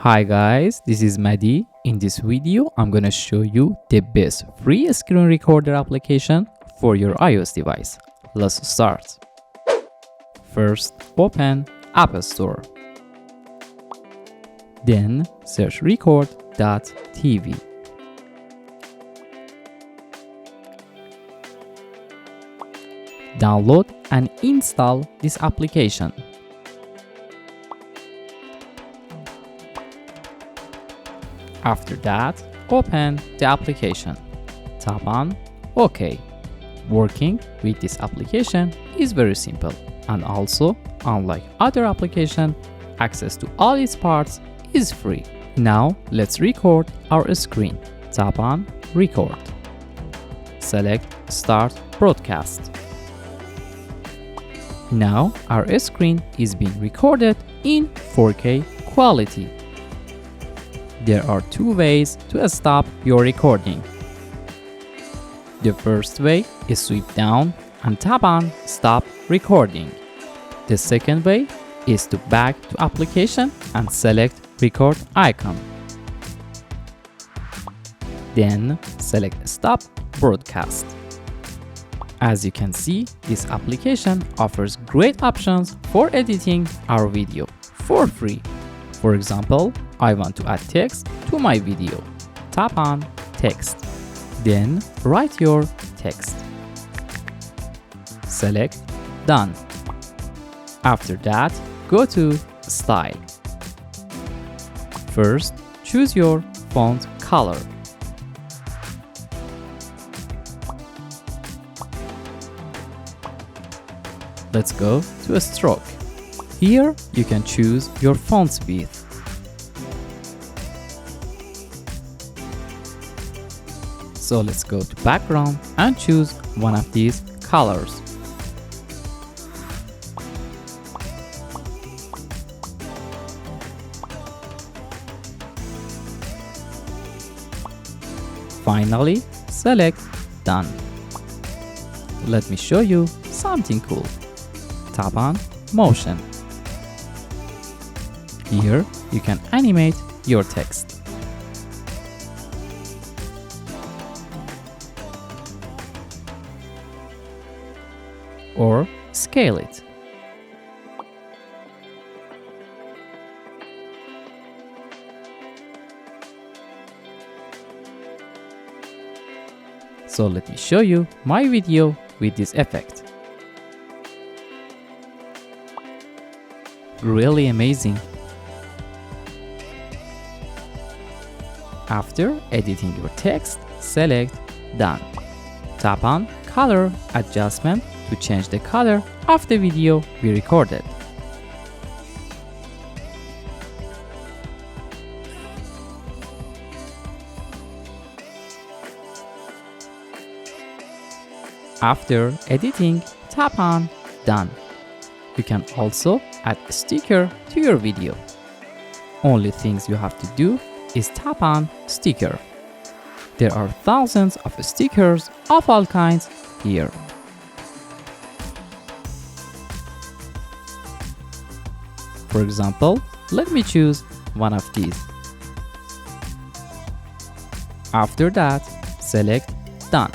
Hi guys, this is Mehdi. In this video, I'm gonna show you the best free screen recorder application for your iOS device. Let's start. First, open App Store. Then search record.tv. Download and install this application. After that, open the application. Tap on OK. Working with this application is very simple, and also, unlike other applications, access to all its parts is free. Now, let's record our screen. Tap on Record. Select Start Broadcast. Now, our screen is being recorded in 4K quality. There are two ways to stop your recording. The first way is swipe down and tap on Stop Recording. The second way is to back to Application and select Record icon. Then select Stop Broadcast. As you can see, this application offers great options for editing our video for free. For example, I want to add text to my video. Tap on Text. Then write your text. Select Done. After that, go to Style. First, choose your font color. Let's go to a stroke. Here, you can choose your font width. So let's go to background and choose one of these colors. Finally, select Done. Let me show you something cool. Tap on Motion. Here, you can animate your text. Or scale it. So let me show you my video with this effect. Really amazing. After editing your text, select Done. Tap on Color Adjustment to change the color of the video we recorded. After editing, tap on Done. You can also add a sticker to your video. Only things you have to do is tap on Sticker. There are thousands of stickers of all kinds here. For example, let me choose one of these. After that, select Done.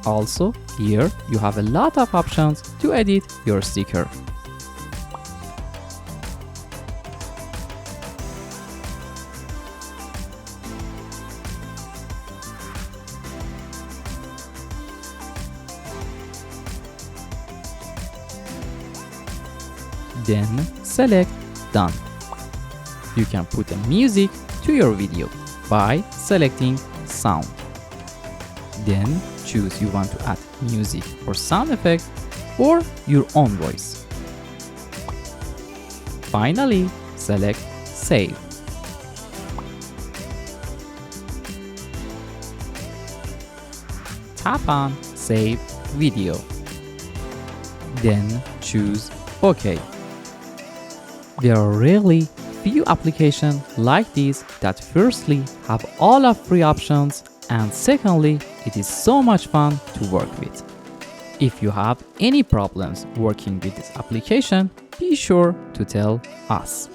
Also, here you have a lot of options to edit your sticker. Then select Done. You can put a music to your video by selecting Sound. Then choose you want to add music or sound effect or your own voice. Finally, select Save. Tap on Save Video. Then choose OK. There are really few applications like this that firstly have all of free options, and secondly, it is so much fun to work with. If you have any problems working with this application, be sure to tell us.